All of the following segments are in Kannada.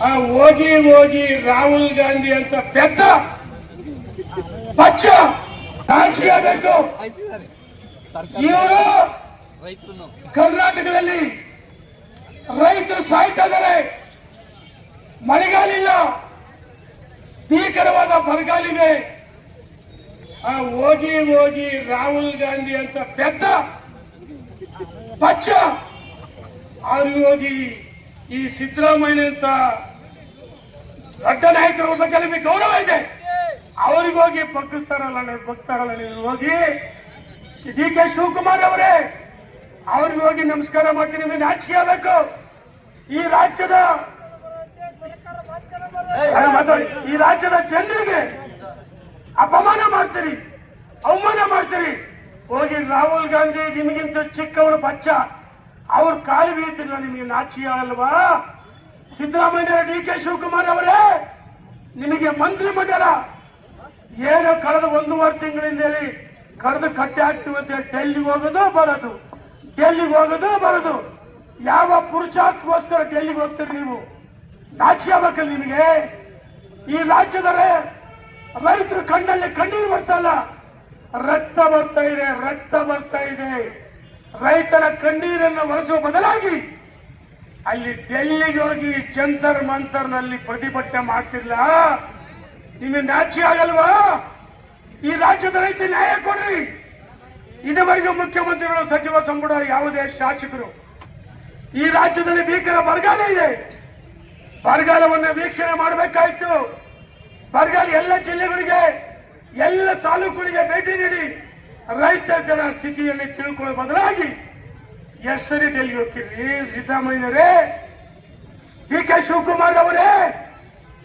ಆ ಹೋಗಿ ಹೋಗಿ ರಾಹುಲ್ ಗಾಂಧಿ ಅಂತ ಪೆದ್ದ ಪಕ್ಷ ನಾಚಿಕೆಬೇಕು. ಇವರು ಕರ್ನಾಟಕದಲ್ಲಿ ರೈತರು ಸಾಯ್ತಾ ಇದ್ದಾರೆ. ಮಳೆಗಾಲಿಲ್ಲ, ಭೀಕರವಾದ ಬರಗಾಲಿದೆ. ಆ ಹೋಗಿ ಹೋಗಿ ರಾಹುಲ್ ಗಾಂಧಿ ಅಂತ ಪೆದ್ದ ಪಕ್ಷ ಅವ್ರಿಗೆ ಹೋಗಿ ಈ ಸಿದ್ದರಾಮಯ್ಯ ಅಂತ ದೊಡ್ಡ ನಾಯಕರ ಬಗ್ಗೆ ನಿಮಗೆ ಗೌರವ ಇದೆ, ಅವ್ರಿಗೆ ಹೋಗಿ ಭಕ್ತಾರಲ್ಲ ನೀವು ಹೋಗಿ ಡಿ ಕೆ ಶಿವಕುಮಾರ್ ಅವರೇ ಅವ್ರಿಗೆ ಹೋಗಿ ನಮಸ್ಕಾರ ಮಾಡ್ತೀನಿ. ನಿಮಗೆ ನಾಚಿಕೆ ಆಗಬೇಕು. ಈ ರಾಜ್ಯದ ಜನರಿಗೆ ಅಪಮಾನ ಮಾಡ್ತೀರಿ, ಅವಮಾನ ಮಾಡ್ತೀರಿ. ಹೋಗಿ ರಾಹುಲ್ ಗಾಂಧಿ ನಿಮಗಿಂತ ಚಿಕ್ಕವರು ಬಚ್ಚ, ಅವ್ರ ಕಾಲು ಬೀಳ್ತಿಲ್ಲ, ನಿಮಗೆ ನಾಚಿಕೆ ಆಗಲ್ವಾ? ಸಿದ್ದರಾಮಯ್ಯ ಡಿ ಕೆ ಶಿವಕುಮಾರ್ ಅವರೇ ನಿಮಗೆ ಮಂತ್ರಿ ಮಂಡಲ ಏನೋ ಕಳೆದ 1.5 ತಿಂಗಳಿಂದ ಕರೆದು ಕಟ್ಟೆ ಹಾಕ್ತಿವಂತೆ ಡೆಲ್ಲಿಗೆ ಹೋಗೋದು ಬರೋದು, ಡೆಲ್ಲಿಗೆ ಹೋಗೋದು ಬರೋದು. ಯಾವ ಪುರುಷಾರ್ಥಗೋಸ್ಕರ ಡೆಲ್ಲಿಗೆ ಹೋಗ್ತೀರಿ ನೀವು? ನಾಚಿಕೆ ಆಗಬೇಕಲ್ಲ ನಿಮಗೆ? ಈ ರಾಜ್ಯದ ರೈತರು ಕಣ್ಣಲ್ಲಿ ಕಣ್ಣೀರು ಬರ್ತಲ್ಲ, ರಕ್ತ ಬರ್ತಾ ಇದೆ, ರಕ್ತ ಬರ್ತಾ ಇದೆ. ರೈತರ ಕಣ್ಣೀರನ್ನು ಒರೆಸುವ ಬದಲಾಗಿ ಅಲ್ಲಿ ಡೆಲ್ಲಿಗೆ ಹೋಗಿ ಜಂತರ್ ಮಂತರ್ನಲ್ಲಿ ಪ್ರತಿಭಟನೆ ಮಾಡ್ತಿಲ್ಲ. ನಿಮಗೆ ನಾಚಿಕೆ ಆಗಲ್ವಾ? ಈ ರಾಜ್ಯದ ರೈತ ನ್ಯಾಯ ಕೊಡ್ರಿ. ಇದುವರೆಗೂ ಮುಖ್ಯಮಂತ್ರಿಗಳು, ಸಚಿವ ಸಂಪುಟ, ಯಾವುದೇ ಶಾಸಕರು ಈ ರಾಜ್ಯದಲ್ಲಿ ಭೀಕರ ಬರಗಾಲ ಇದೆ, ಬರಗಾಲವನ್ನು ವೀಕ್ಷಣೆ ಮಾಡಬೇಕಾಯ್ತು. ಬರಗಾಲ ಎಲ್ಲ ಜಿಲ್ಲೆಗಳಿಗೆ, ಎಲ್ಲ ತಾಲೂಕುಗಳಿಗೆ ಭೇಟಿ ನೀಡಿ ರೈತರ ಜನ ಸ್ಥಿತಿಯಲ್ಲಿ ತಿಳ್ಕೊಳ್ಳೋ ಬದಲಾಗಿ ಹೆಸರಿ ಡೆಲ್ಲಿಗೆ ಹೋಗ್ತಿರ್ಲಿ. ಸಿದ್ದರಾಮಯ್ಯರೇ, ಡಿ ಕೆ ಶಿವಕುಮಾರ್ ಅವರೇ,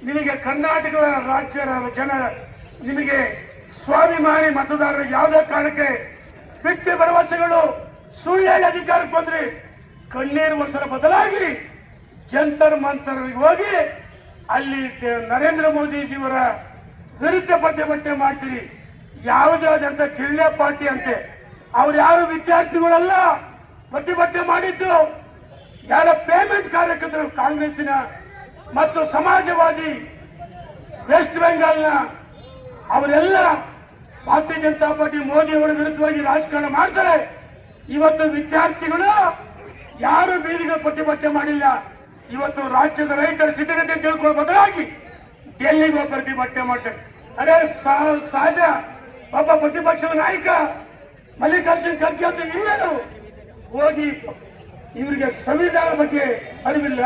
ನಿಮಗೆ ಕರ್ನಾಟಕದ ರಾಜ್ಯದ ಜನ ನಿಮಗೆ ಸ್ವಾಭಿಮಾನಿ ಮತದಾರರು ಯಾವುದೇ ಕಾರಣಕ್ಕೆ ಬಿಟ್ಟಿ ಭರವಸೆಗಳು ಸುಳ್ಳು ಹೇಳಿ ಅಧಿಕಾರಕ್ಕೆ ಬಂದ್ರಿ. ಕಣ್ಣೀರು ವರ್ಷದ ಬದಲಾಗಿ ಜಂತರ್ ಮಂತರ್ಗೆ ಹೋಗಿ ಅಲ್ಲಿ ನರೇಂದ್ರ ಮೋದಿಜಿಯವರ ವಿರುದ್ಧ ಪ್ರತಿಭಟನೆ ಮಾಡ್ತೀರಿ. ಯಾವುದೇ ಆದಂತ ಜಿಲ್ಲೆ ಪಾರ್ಟಿ ಅಂತೆ, ಅವ್ರು ಯಾರು ವಿದ್ಯಾರ್ಥಿಗಳಲ್ಲ ಪ್ರತಿಭಟನೆ ಮಾಡಿದ್ದು, ಯಾರ ಪೇಮೆಂಟ್ ಕಾರ್ಯಕರ್ತರು ಕಾಂಗ್ರೆಸ್ಸಿನ ಮತ್ತು ಸಮಾಜವಾದಿ ವೆಸ್ಟ್ ಬೆಂಗಾಲ್ನ ಅವರೆಲ್ಲ ಭಾರತೀಯ ಜನತಾ ಪಾರ್ಟಿ ಮೋದಿ ಅವರ ವಿರುದ್ಧವಾಗಿ ರಾಜಕಾರಣ ಮಾಡ್ತಾರೆ. ಇವತ್ತು ವಿದ್ಯಾರ್ಥಿಗಳು ಯಾರು ಬೀದಿಗೆ ಪ್ರತಿಭಟನೆ ಮಾಡಿಲ್ಲ. ಇವತ್ತು ರಾಜ್ಯದ ರೈತರ ಸ್ಥಿತಿಗತಿ ತಿಳ್ಕೊಳ್ಳೋ ಬದಲಾಗಿ ಡೆಲ್ಲಿಗೆ ಪ್ರತಿಭಟನೆ ಮಾಡ್ತಾರೆ. ಅದೇ ಸಹಜ. ಒಬ್ಬ ಪ್ರತಿಪಕ್ಷದ ನಾಯಕ ಮಲ್ಲಿಕಾರ್ಜುನ್ ಖರ್ಗೆ ಅಂತ ಹಿರಿಯರು ಹೋಗಿ ಇವರಿಗೆ ಸಂವಿಧಾನ ಬಗ್ಗೆ ಅರಿವಿಲ್ಲ,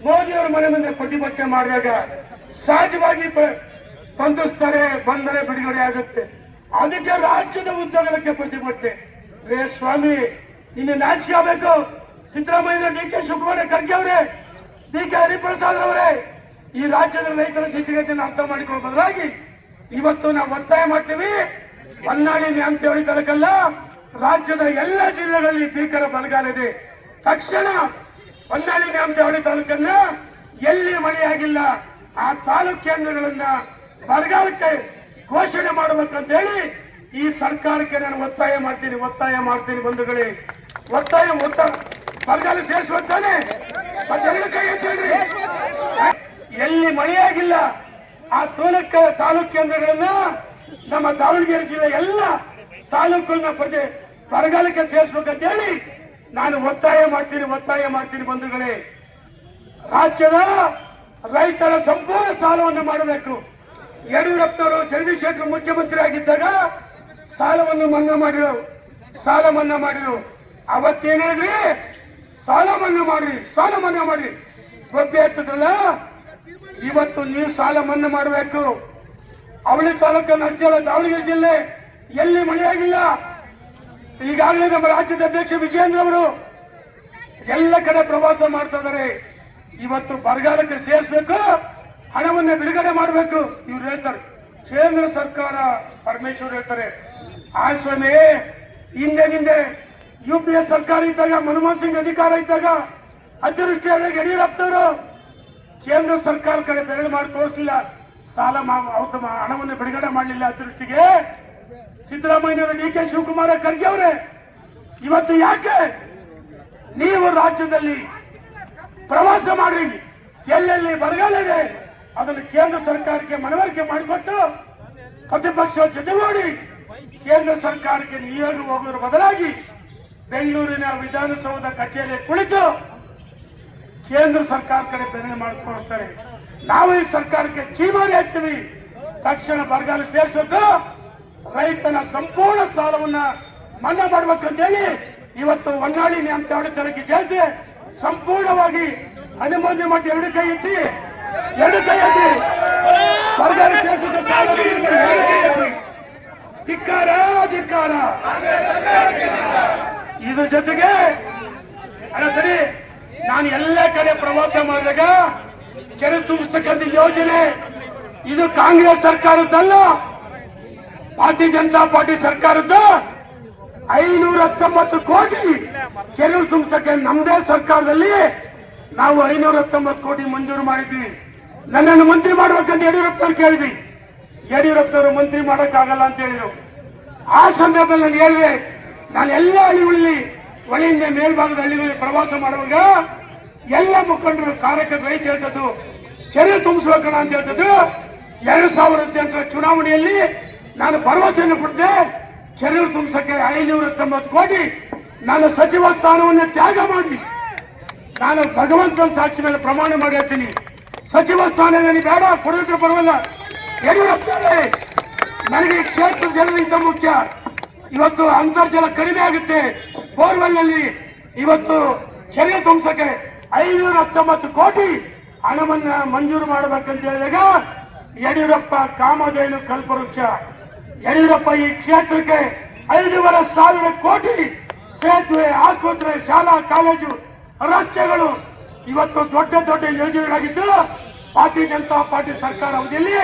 ಮೋದಿಯವರ ಮನೆ ಮುಂದೆ ಪ್ರತಿಭಟನೆ ಮಾಡಿದಾಗ ಸಹಜವಾಗಿ ಬಂಧಿಸ್ತಾರೆ, ಬಂದರೆ ಬಿಡುಗಡೆ ಆಗುತ್ತೆ. ಅದಕ್ಕೆ ರಾಜ್ಯದ ಉದ್ಯೋಗಕ್ಕೆ ಪ್ರತಿಭಟನೆ. ರೇ ಸ್ವಾಮಿ, ನಿಮಗೆ ನಾಚಿಕೆ ಆಗಬೇಕು. ಸಿದ್ದರಾಮಯ್ಯ, ಡಿ ಕೆ ಶಿವಕುಮಾರ್, ಖರ್ಗೆ ಅವರೇ, ಡಿ ಕೆ ಹರಿಪ್ರಸಾದ್ ಅವರೇ, ಈ ರಾಜ್ಯದ ರೈತರ ಸ್ಥಿತಿಗತಿಯನ್ನು ಅರ್ಥ ಮಾಡಿಕೊಳ್ಳೋ ಬದಲಾಗಿ ಇವತ್ತು ನಾವು ಒತ್ತಾಯ ಮಾಡ್ತೀವಿ. ಹೊನ್ನಾಳಿ ನ್ಯಾಮತಿ ತಾಲೂಕಲ್ಲ, ರಾಜ್ಯದ ಎಲ್ಲ ಜಿಲ್ಲೆಗಳಲ್ಲಿ ಭೀಕರ ಬರಗಾಲ ಇದೆ. ತಕ್ಷಣ ಹೊನ್ನಾಳಿ ನ್ಯಾಮತಿ ತಾಲೂಕನ್ನ ಎಲ್ಲಿ ಮಳೆಯಾಗಿಲ್ಲ ಆ ತಾಲೂಕು ಕೇಂದ್ರಗಳನ್ನ ಬರಗಾಲಕ್ಕೆ ಘೋಷಣೆ ಮಾಡಬೇಕಂತ ಹೇಳಿ ಈ ಸರ್ಕಾರಕ್ಕೆ ನಾನು ಒತ್ತಾಯ ಮಾಡ್ತೀನಿ ಬಂಧುಗಳೇ. ಒತ್ತಾಯ ಬರಗಾಲ ಸೇರಿಸುವಂತಾನೆ ಕೈ ಎತ್ತೇಳ್ರಿ. ಎಲ್ಲಿ ಮಳೆಯಾಗಿಲ್ಲ ಆ ತಾಲೂಕು ಕೇಂದ್ರಗಳನ್ನ ನಮ್ಮ ದಾವಣಗೆರೆ ಜಿಲ್ಲೆ ಎಲ್ಲ ತಾಲೂಕನ್ನ ಬರಗಾಲಕ್ಕೆ ಸೇರಿಸಬೇಕಂತ ಹೇಳಿ ನಾನು ಒತ್ತಾಯ ಮಾಡ್ತೀನಿ ಬಂಧುಗಳೇ. ರಾಜ್ಯದ ರೈತರ ಸಂಪೂರ್ಣ ಸಾಲವನ್ನು ಮಾಡಬೇಕು. ಯಡಿಯೂರಪ್ಪನವರು ಚಂದ್ರಶೇಖರ್ ಮುಖ್ಯಮಂತ್ರಿ ಆಗಿದ್ದಾಗ ಸಾಲವನ್ನು ಮನ್ನಾ ಮಾಡಿದ್ರು. ಅವತ್ತೇನೇನ್ರಿ, ಸಾಲ ಮನ್ನಾ ಮಾಡ್ರಿ ಗೊಬ್ಬೆ ಎತ್ತದಲ್ಲ. ಇವತ್ತು ನೀವು ಸಾಲ ಮನ್ನಾ ಮಾಡಬೇಕು. ಅವಳಿ ತಾಲೂಕನ್ನು ಅಷ್ಟೇ ಅಲ್ಲ, ದಾವಣಗೆರೆ ಜಿಲ್ಲೆ ಎಲ್ಲಿ ಮಳೆಯಾಗಿಲ್ಲ. ಈಗಾಗಲೇ ನಮ್ಮ ರಾಜ್ಯದ ಅಧ್ಯಕ್ಷ ವಿಜಯೇಂದ್ರ ಅವರು ಎಲ್ಲ ಕಡೆ ಪ್ರವಾಸ ಮಾಡ್ತಾ ಇದ್ದಾರೆ. ಇವತ್ತು ಬರಗಾಲಕ್ಕೆ ಸೇರಿಸಬೇಕು, ಹಣವನ್ನು ಬಿಡುಗಡೆ ಮಾಡಬೇಕು. ಇವ್ರು ಹೇಳ್ತಾರೆ, ಕೇಂದ್ರ ಸರ್ಕಾರ, ಪರಮೇಶ್ವರ್ ಹೇಳ್ತಾರೆ, ಆ ಸ್ವಾಮಿ ಹಿಂದೆ UPA ಸರ್ಕಾರ ಇದ್ದಾಗ, ಮನಮೋಹನ್ ಸಿಂಗ್ ಅಧಿಕಾರ ಇದ್ದಾಗ ಅತಿವೃಷ್ಟಿ ಆದಾಗ ಯಡಿಯೂರಪ್ಪನವರು ಕೇಂದ್ರ ಸರ್ಕಾರ ಕಡೆ ಬೆರಳು ಮಾಡಿ ತೋರಿಸಲಿಲ್ಲ, ಸಾಲ ಹಣವನ್ನು ಬಿಡುಗಡೆ ಮಾಡಲಿಲ್ಲ ಅತಿವೃಷ್ಟಿಗೆ. ಸಿದ್ದರಾಮಯ್ಯ, ಡಿ ಕೆ ಶಿವಕುಮಾರ್, ಖರ್ಗೆ ಅವರೇ, ಇವತ್ತು ಯಾಕೆ ನೀವು ರಾಜ್ಯದಲ್ಲಿ ಪ್ರವಾಸ ಮಾಡ್ರಿ, ಎಲ್ಲೆಲ್ಲಿ ಬರಗಾಲ ಇದೆ ಅದನ್ನು ಕೇಂದ್ರ ಸರ್ಕಾರಕ್ಕೆ ಮನವರಿಕೆ ಮಾಡಿಕೊಟ್ಟು ಪ್ರತಿಪಕ್ಷ ಜೊತೆಗೂಡಿ ಕೇಂದ್ರ ಸರ್ಕಾರಕ್ಕೆ ನಿಯೋಗ ಹೋಗೋದ್ರ ಬದಲಾಗಿ ಬೆಂಗಳೂರಿನ ವಿಧಾನಸೌಧ ಕಚೇರಿ ಕುಳಿತು ಕೇಂದ್ರ ಸರ್ಕಾರ ಕಡೆ ಬೆರಳು ಮಾಡಿ ತೋರಿಸ್ತಾರೆ. ನಾವು ಈ ಸರ್ಕಾರಕ್ಕೆ ಚೀಮಾರಿ ಹಾಕ್ತೀವಿ. ತಕ್ಷಣ ಬರಗಾಲ ಸೇರಿಸಬೇಕು, ರೈತನ ಸಂಪೂರ್ಣ ಸಾಲವನ್ನ ಮನ್ನಾ ಮಾಡ್ಬೇಕಂತ ಹೇಳಿ ಇವತ್ತು ಹೊನ್ನಾಳಿ ಅಂತ ತಾಲೂಕಿಗೆ ಜಾತಿ ಸಂಪೂರ್ಣವಾಗಿ ಅನುಮೋದನೆ ಮಾಡಿ ಎರಡು ಕೈ ಎತ್ತಿ ಬರಗಾಲ ಸೇರಿಸಿದ ಸಾಲ ಧಿಕ್ಕಾರ ಧಿಕ್ಕಾರ. ಇದ್ರ ಜೊತೆಗೆ ಅಲ್ಲದೆ ನಾನು ಎಲ್ಲ ಕಡೆ ಪ್ರವಾಸ ಮಾಡಿದಾಗ ಕೆರೆ ತುಂಬಿಸ್ತಕ್ಕಂಥ ಯೋಜನೆ ಇದು ಕಾಂಗ್ರೆಸ್ ಸರ್ಕಾರದ್ದಲ್ಲ, ಭಾರತೀಯ ಜನತಾ ಪಾರ್ಟಿ ಸರ್ಕಾರದ್ದು. 519 ಕೋಟಿ ಕೆರೆ ತುಂಬಿಸ್ತಕ್ಕೆ ನಮ್ದೇ ಸರ್ಕಾರದಲ್ಲಿ ನಾವು 519 ಕೋಟಿ ಮಂಜೂರು ಮಾಡಿದ್ವಿ. ನನ್ನನ್ನು ಮಂತ್ರಿ ಮಾಡ್ಬೇಕಂತ ಯಡಿಯೂರಪ್ಪನವ್ರು ಕೇಳಿದ್ವಿ. ಯಡಿಯೂರಪ್ಪನವರು ಮಂತ್ರಿ ಮಾಡಕ್ಕಾಗಲ್ಲ ಅಂತ ಹೇಳಿದ್ರು. ಆ ಸಂದರ್ಭದಲ್ಲಿ ನಾನು ಹೇಳಿದೆ, ನಾನು ಎಲ್ಲ ಹಳ್ಳಿಗಳಲ್ಲಿ ಹೊಳೆಯಿಂದ ಮೇಲ್ಭಾಗದ ಹಳ್ಳಿಗಳಲ್ಲಿ ಪ್ರವಾಸ ಮಾಡುವಾಗ ಎಲ್ಲ ಮುಖಂಡರು ಕಾರ್ಯಕರ್ತರು ರೈತ ಹೇಳ್ತದ್ದು ಕೆರೆ ತುಂಬಿಸ್ಬೇಕಣ ಅಂತ ಹೇಳ್ತದ್ದು. 2018 ಚುನಾವಣೆಯಲ್ಲಿ ನಾನು ಭರವಸೆಯನ್ನು ಕೊಟ್ಟಿದ್ದೆ, ಕೆರೆ ತುಂಬಿಸಕ್ಕೆ 519 ಕೋಟಿ ನಾನು ಸಚಿವ ಸ್ಥಾನವನ್ನು ತ್ಯಾಗ ಮಾಡಿ ನಾನು ಭಗವಂತನ ಸಾಕ್ಷಿ ಮೇಲೆ ಪ್ರಮಾಣ ಮಾಡಿ ಹೇಳ್ತೀನಿ, ಸಚಿವ ಸ್ಥಾನ ನನಗೆ ಬೇಡ, ಕೊಡೋದ್ರ ಪರವಲ್ಲ. ಯಡಿಯೂರಪ್ಪನವರೇ, ನನಗೆ ಈ ಕ್ಷೇತ್ರದ ಜನರಿಗಿಂತ ಮುಖ್ಯ. ಇವತ್ತು ಅಂತರ್ಜಲ ಕಡಿಮೆ ಆಗುತ್ತೆ, ಬೋರ್ವೆಲ್ ನಲ್ಲಿ ಇವತ್ತು ಕೆರೆ ತುಂಬಿಸಕ್ಕೆ 519 ಕೋಟಿ ಹಣವನ್ನ ಮಂಜೂರು ಮಾಡಬೇಕಂತ ಹೇಳಿದಾಗ ಯಡಿಯೂರಪ್ಪ ಕಾಮಧೇನು ಕಲ್ಪವೃಕ್ಷ. ಯಡಿಯೂರಪ್ಪ ಈ ಕ್ಷೇತ್ರಕ್ಕೆ 5,500 ಕೋಟಿ ಸೇತುವೆ, ಆಸ್ಪತ್ರೆ, ಶಾಲಾ ಕಾಲೇಜು, ರಸ್ತೆಗಳು ಇವತ್ತು ದೊಡ್ಡ ದೊಡ್ಡ ಯೋಜನೆಗಳಾಗಿದ್ದು ಭಾರತೀಯ ಜನತಾ ಪಾರ್ಟಿ ಸರ್ಕಾರ ಅವಧಿಯಲ್ಲಿ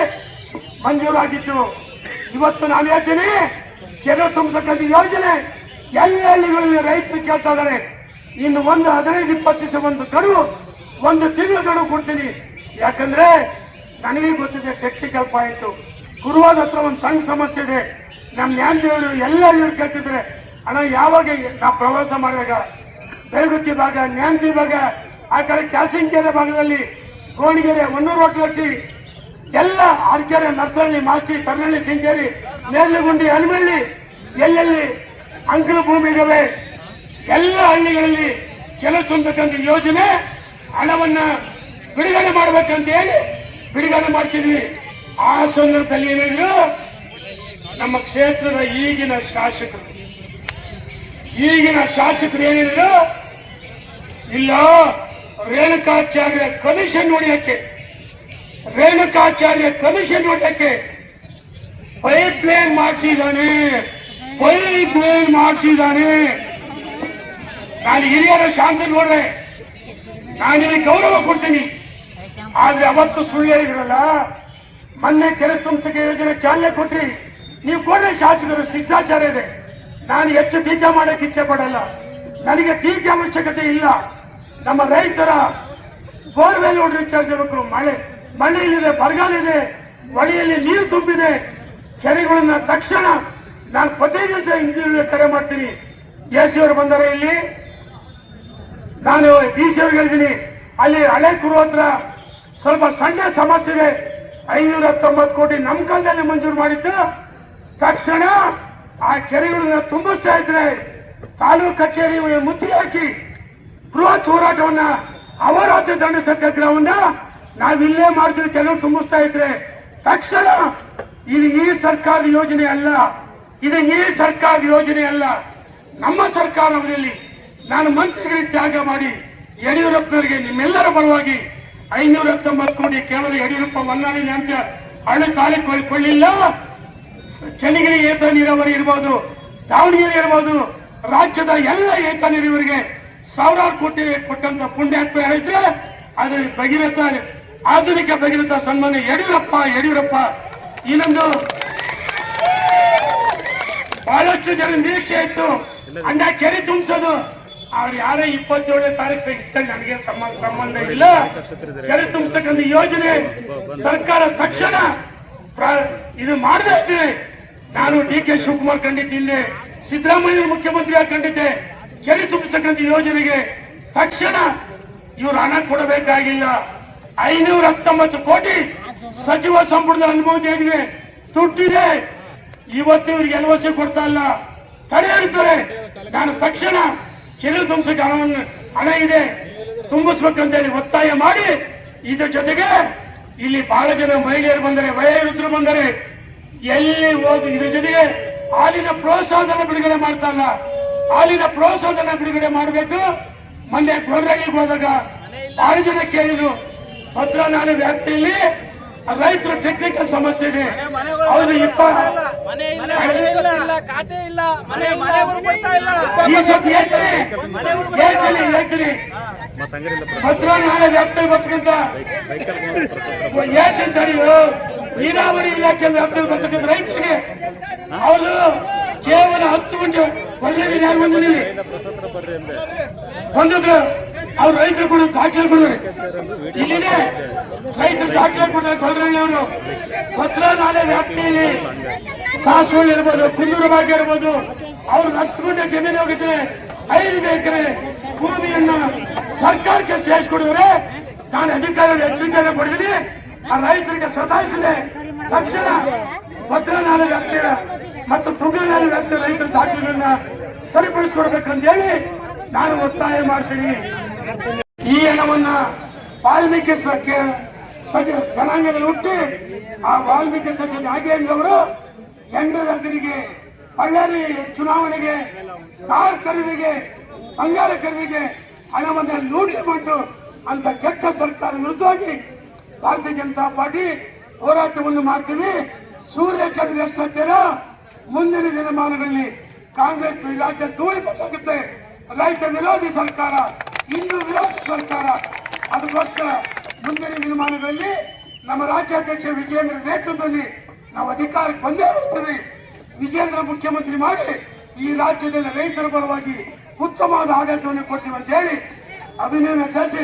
ಮಂಜೂರಾಗಿದ್ದು. ಇವತ್ತು ನಾನು ಹೇಳ್ತೀನಿ, ಕೆರೆ ತುಂಬತಕ್ಕಂಥ ಯೋಜನೆ ಎಲ್ಲ ಹಳ್ಳಿಗಳಲ್ಲಿ ರೈತರು ಕೇಳ್ತಾ ಇದ್ದಾರೆ. ಇನ್ನು 15-20 ದಿವಸ ಒಂದು ಗಡುವು, 1 ತಿಂಗಳು ಗಡುವು ಕೊಡ್ತೀನಿ. ಯಾಕಂದ್ರೆ ನನಗೆ ಗೊತ್ತಿದೆ ಟೆಕ್ನಿಕಲ್ ಪಾಯಿಂಟ್. ಗುರುವಾದ ಹತ್ರ ಒಂದು ಸಣ್ಣ ಸಮಸ್ಯೆ ಇದೆ. ನಮ್ಮ ನ್ಯಾಯದೇವರು ಎಲ್ಲ ಇವ್ರು ಕೇಳ್ತಿದ್ರೆ, ಅಣ್ಣ ಯಾವಾಗ ನಾವು ಪ್ರವಾಸ ಮಾಡಿದಾಗ ಬೇಗುತ್ತಿ ಭಾಗ, ನ್ಯಾನ್ತಿ ಭಾಗ, ಆ ಕಡೆ ಕ್ಯಾಸಿಂಕೆರೆ ಭಾಗದಲ್ಲಿ ಗೋಣಿಗೆರೆ, ಹೊನ್ನೂರು ಹೊಟ್ಟಗಟ್ಟಿ, ಎಲ್ಲ ಆರ್ಕೆರೆ, ನರ್ಸಹಳ್ಳಿ, ಮಾಸ್ಟಿ, ತರ್ನಳ್ಳಿ, ಸಿಂಗೇರಿ, ನೇರ್ಲಗುಂಡಿ, ಹನುಮಳ್ಳಿ, ಎಲ್ಲೆಲ್ಲಿ ಅಂಕಲ ಭೂಮಿ ಇದಾವೆ ಎಲ್ಲ ಹಳ್ಳಿಗಳಲ್ಲಿ ಕೆರೆ ತುಂಬತಕ್ಕಂಥ ಯೋಜನೆ ಹಣವನ್ನ ಬಿಡುಗಡೆ ಮಾಡ್ಬೇಕಂತ ಹೇಳಿ ಬಿಡುಗಡೆ ಮಾಡಿಸಿದ್ವಿ. ಆ ಸಂದರ್ಭದಲ್ಲಿ ಏನಿದ್ರು ನಮ್ಮ ಕ್ಷೇತ್ರದ ಈಗಿನ ಶಾಸಕರು ಏನಿದ್ರು, ಇಲ್ಲ ರೇಣುಕಾಚಾರ್ಯ ಕಮಿಷನ್ ನೋಡಿಯಕ್ಕೆ ಪೈಪ್ ಲೈನ್ ಮಾಡಿಸಿದ್ದಾನೆ. ನಾನು ಹಿರಿಯರ ಶಾಂತಿ ನೋಡ್ರೆ ನಾನು ನಿಮಗೆ ಗೌರವ ಕೊಡ್ತೀನಿ. ಆದ್ರೆ ಅವತ್ತು ಸುಳ್ಳು ಹೇಳಿದ್ರಲ್ಲ, ಮೊನ್ನೆ ಕೆರೆ ತುಂಬಿಕೆ ಯೋಜನೆ ಚಾಲನೆ ಕೊಟ್ರಿ, ನೀವು ಕೂಡ ಶಾಸಕರು ಶಿಷ್ಟಾಚಾರ ಇದೆ. ನಾನು ಹೆಚ್ಚು ಟೀಕೆ ಮಾಡಕ್ಕೆ ಇಚ್ಛೆ ಪಡಲ್ಲ, ನನಗೆ ಟೀಕೆ ಅವಶ್ಯಕತೆ ಇಲ್ಲ. ನಮ್ಮ ರೈತರ ಬೋರ್ವೆಲ್ ರೀಚಾರ್ಜ್ ಆಗಬೇಕು. ಮಳೆ ಇಲ್ಲಿದೆ, ಬರಗಾಲ ಇದೆ, ಹೊಳೆಯಲ್ಲಿ ನೀರು ತುಂಬಿದೆ. ಕೆರೆಗಳನ್ನ ತಕ್ಷಣ ನಾನು 15 ದಿವಸ ಇಂಜಿನಿಯರ್ ಕರೆ ಮಾಡ್ತೀನಿ. ಎಸಿ ಅವರು ಬಂದರೆ ಇಲ್ಲಿ, ನಾನು ಡಿ ಸಿ ಅವ್ರಿಗೆ ಹೇಳ್ತೀನಿ, ಅಲ್ಲಿ ಹಳೆ ಕುರು ಹತ್ರ ಸ್ವಲ್ಪ ಸಣ್ಣ ಸಮಸ್ಯೆ ಇದೆ. 519 ಕೋಟಿ ನಮ್ಮ ಕಾಲದಲ್ಲಿ ಮಂಜೂರು ಮಾಡಿದ್ದು. ತಕ್ಷಣ ಆ ಕೆರೆಗಳನ್ನ ತುಂಬಿಸ್ತಾ ಇದ್ರೆ ತಾಲೂಕು ಕಚೇರಿ ಮುತ್ತಿಗೆ ಹಾಕಿ ಬೃಹತ್ ಹೋರಾಟವನ್ನ, ಅಹೋರಾತ್ರಿ ದಂಡ ಸತ್ಯಾಗ್ರಹವನ್ನ ನಾವಿಲ್ಲೇ ಮಾಡ್ತೀವಿ. ಕೆಲವು ತುಂಬಿಸ್ತಾ ಇದ್ರೆ ತಕ್ಷಣ ಇದು ಈ ಸರ್ಕಾರದ ಯೋಜನೆ ಅಲ್ಲ, ನಮ್ಮ ಸರ್ಕಾರ ಅವಧಿಯಲ್ಲಿ ನಾನು ಮಂತ್ರಿಗಳಿಗೆ ತ್ಯಾಗ ಮಾಡಿ ಯಡಿಯೂರಪ್ಪನವರಿಗೆ ನಿಮ್ಮೆಲ್ಲರ ಪರವಾಗಿ 519 ಕೋಟಿ ಕೇವಲ ಯಡಿಯೂರಪ್ಪ ಹೊನ್ನಾಳಿ ಅಂತ ಹಳ್ಳಿ ತಾಲೂಕು ಕೊಳ್ಳಿಲ್ಲ. ಚನ್ನಗಿರಿ ಏತ ನೀರಾವರಿ ಇರ್ಬೋದು, ದಾವಣಗೆರೆ ಇರ್ಬೋದು, ರಾಜ್ಯದ ಎಲ್ಲ ಏತ ನೀರಾವರಿಗೆ 1000 ಕೋಟಿ ಕೊಟ್ಟಂತ ಪುಣ್ಯಾತ್ಮ ಹೇಳಿದ್ರೆ ಅದು ಭಗೀರಥ, ಆಧುನಿಕ ಭಗೀರಥ ಸನ್ಮಾನ ಯಡಿಯೂರಪ್ಪ. ಇನ್ನೊಂದು ಬಹಳಷ್ಟು ಜನ ನಿರೀಕ್ಷೆ ಇತ್ತು, ಅಂಡ ಕೆರೆ ತುಂಬಿಸೋದು. ಅವ್ರು ಯಾರೇ 27ನೇ ತಾರೀಕು ಇಟ್ಕೊಂಡು ನನಗೆ ಸಂಬಂಧ ಇಲ್ಲ. ಕೆರೆ ತುಂಬಿಸ್ತಕ್ಕಂಥ ಯೋಜನೆ ಸರ್ಕಾರ ತಕ್ಷಣ ಇದು ಮಾಡದೇ ಇದ್ರೆ ನಾನು ಡಿ ಕೆ ಶಿವಕುಮಾರ್ ಕಂಡಿದ್ದೆ, ಸಿದ್ದರಾಮಯ್ಯ ಮುಖ್ಯಮಂತ್ರಿ ಕಂಡಿದ್ದೆ. ಕೆರೆ ತುಂಬಿಸ್ತಕ್ಕಂಥ ಯೋಜನೆಗೆ ತಕ್ಷಣ ಇವರು ಹಣ ಕೊಡಬೇಕಾಗಿಲ್ಲ. 519 ಕೋಟಿ ಸಚಿವ ಸಂಪುಟದ ಅನುಮೋದನೆ ತುಟ್ಟಿದೆ. ಇವತ್ತು ಇವರಿಗೆ LOC ಕೊಡ್ತಾ ಇಲ್ಲ, ತಡೆ ಹಿಡಿತಾರೆ. ನಾನು ತಕ್ಷಣ ಕೆರೆ ತುಂಬಿಸಕ್ಕೆ ಹಣ ಇದೆ, ತುಂಬಿಸ್ಬೇಕಂತೇಳಿ ಒತ್ತಾಯ ಮಾಡಿ, ಇದ್ರ ಜೊತೆಗೆ ಇಲ್ಲಿ ಬಹಳ ಜನ ಮಹಿಳೆಯರು ಬಂದರೆ, ವಯೋವೃದ್ಧರು ಬಂದರೆ, ಎಲ್ಲಿ ಹೋಗಿ ಇದ್ರ ಜೊತೆಗೆ ಹಾಲಿನ ಪ್ರೋತ್ಸಾಹಧನ ಬಿಡುಗಡೆ ಮಾಡ್ತಾ ಇಲ್ಲ. ಹಾಲಿನ ಪ್ರೋತ್ಸಾಹಧನ ಬಿಡುಗಡೆ ಮಾಡಬೇಕು. ಮೊನ್ನೆ ಗೊಲ್ರಳ್ಳಿಗೆ ಹೋದಾಗ ಬಹಳ ಜನ ಕೇಳಿದ್ರು, ಭದ್ರಾ ನಾಲೆ ವ್ಯಾಪ್ತಿಯಲ್ಲಿ ರೈತರ ಟೆಕ್ನಿಕಲ್ ಸಮಸ್ಯೆ ಇದೆ. ಅವರು ಈ ಸತಿ ಹೇಳ್ತೀನಿ, ಭದ್ರಾ ನಾಲೆ ವ್ಯಾಪ್ತಿಯಲ್ಲಿ ಬರ್ತಕ್ಕಂಥ ನೀರಾವರಿ ಇಲಾಖೆ ವ್ಯಾಪ್ತಿಯಲ್ಲಿ ಬರ್ತಕ್ಕಂಥ ರೈತರಿಗೆ ಅವರು ಕೇವಲ 10 ಗಂಟೆ ಬಂದಿದ್ರು. ಅವ್ರು ರೈತರು ಕೂಡ ದಾಖಲೆ ಕೊಡ್ತಾರೆ. ಇಲ್ಲಿದೆ ರೈತರು ದಾಖಲೆ ಕೊಡ್ತಾರೆ. ಗೊಲ್ರಳ್ಳಿ ಅವರು ಭದ್ರಾ ನಾಲೆ ವ್ಯಾಪ್ತಿಯಲ್ಲಿ ಸಾಸವಳ್ಳಿ ಇರ್ಬೋದು, ಕುಂದೂರು ಭಾಗ್ಯ ಇರ್ಬೋದು, ಅವ್ರು 10 ಗಂಟೆ ಜಮೀನು ಹೋಗಿದ್ರೆ 5 ಎಕರೆ ಭೂಮಿಯನ್ನ ಸರ್ಕಾರಕ್ಕೆ ಸೇರಿಸ್ಕೊಡಿದ್ರೆ ನಾನು ಅಧಿಕಾರಿಗಳು ಎಚ್ಚರಿಕೆಯನ್ನು ಕೊಡಿದ್ದೀನಿ. ಆ ರೈತರಿಗೆ ಸತಾಯಿಸಿದೆ. ತಕ್ಷಣ ಭದ್ರಾ ನಾಲೆ ವ್ಯಾಪ್ತಿಯ ಮತ್ತು ತುಂಗಾ ನಾಲೆ ವ್ಯಾಪ್ತಿಯ ರೈತರ ದಾಖಲೆಗಳನ್ನ ಸರಿಪಡಿಸಿಕೊಡ್ಬೇಕಂತ ಹೇಳಿ ನಾನು ಒತ್ತಾಯ ಮಾಡ್ತೀನಿ. ಈ ಹಣವನ್ನ ವಾಲ್ಮೀಕಿ ಜನಾಂಗದಲ್ಲಿ ಹುಟ್ಟಿ ಆ ವಾಲ್ಮೀಕಿ ಸಚಿವ ನಾಗೇಂದ್ರ ಅವರು ಹೆಂಡರಿಗೆ ಬಳ್ಳಾರಿ ಚುನಾವಣೆಗೆ, ಕಾರ್ ಖರೀದಿಗೆ, ಬಂಗಾರ ಖರೀದಿಗೆ ಹಣವನ್ನ ಲೂಟಿ ಮಾಡಿತು ಅಂತ ಕೆಟ್ಟ ಸರ್ಕಾರ ವಿರುದ್ಧವಾಗಿ ಭಾರತೀಯ ಜನತಾ ಪಾರ್ಟಿ ಹೋರಾಟವನ್ನು ಮಾಡ್ತೀವಿ. ಸೂರ್ಯಚಂದ್ರ ಎಷ್ಟರ ಮುಂದಿನ ದಿನಮಾನಗಳಲ್ಲಿ ಕಾಂಗ್ರೆಸ್ ರಾಜ್ಯ ಧೂಳಿಪಟ್ಟಾಗುತ್ತೆ. ರೈತ ವಿರೋಧಿ ಸರ್ಕಾರ, ಹಿಂದೂ ವಿರೋಧಿ ಸರ್ಕಾರ. ಅದಕ್ಕೋಸ್ಕರ ಮುಂದಿನ ದಿನಮಾನಗಳಲ್ಲಿ ನಮ್ಮ ರಾಜ್ಯಾಧ್ಯಕ್ಷ ವಿಜೇಂದ್ರ ನೇತೃತ್ವದಲ್ಲಿ ನಾವು ಅಧಿಕಾರಕ್ಕೆ ಬಂದೇ ಬರ್ತೇವೆ. ವಿಜೇಂದ್ರ ಮುಖ್ಯಮಂತ್ರಿ ಮಾಡಿ ಈ ರಾಜ್ಯದಲ್ಲಿ ರೈತರ ಪರವಾಗಿ ಉತ್ತಮವಾದ ಆಡಳಿತವನ್ನು ಕೊಡ್ತೀವಿ ಅಂತ ಹೇಳಿ ಅಭಿನಂದನೆ ಸಲ್ಲಿಸಿ